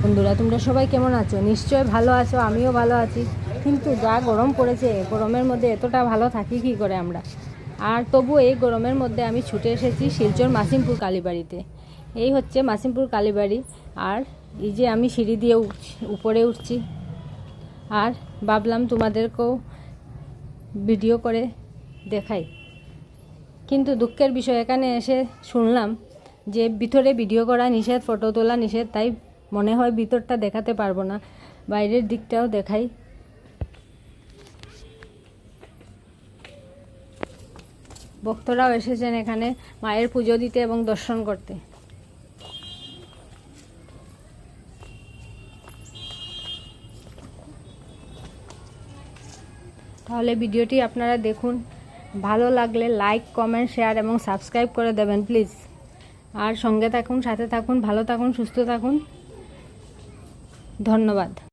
বন্ধুরা, তোমরা সবাই কেমন আছো? নিশ্চয় ভালো আছো, আমিও ভালো আছি। কিন্তু যা গরম পড়েছে, গরমের মধ্যে এতটা ভালো থাকি কি করে আমরা। আর তবু এই গরমের মধ্যে আমি ছুটে এসেছি শিলচর মাসিমপুর কালীবাড়িতে। এই হচ্ছে মাসিমপুর কালীবাড়ি। আর এই যে আমি সিঁড়ি দিয়ে উপরে উঠছি, আর ভাবলাম তোমাদেরকেও ভিডিও করে দেখাই। কিন্তু দুঃখের বিষয়, এখানে এসে শুনলাম যে ভিতরে ভিডিও করা নিষেধ, ফটো তোলা নিষেধ। তাই মনে হয় ভিতরটা দেখাতে পারবো না, বাইরের দিকটাও দেখাই। ভক্তরাও এসেছেন এখানে মায়ের পুজো দিতে এবং দর্শন করতে। তাহলে ভিডিওটি আপনারা দেখুন। ভালো লাগলে লাইক, কমেন্ট, শেয়ার এবং সাবস্ক্রাইব করে দেবেন প্লিজ। আর সঙ্গে থাকুন, সাথে থাকুন, ভালো থাকুন, সুস্থ থাকুন। ধন্যবাদ।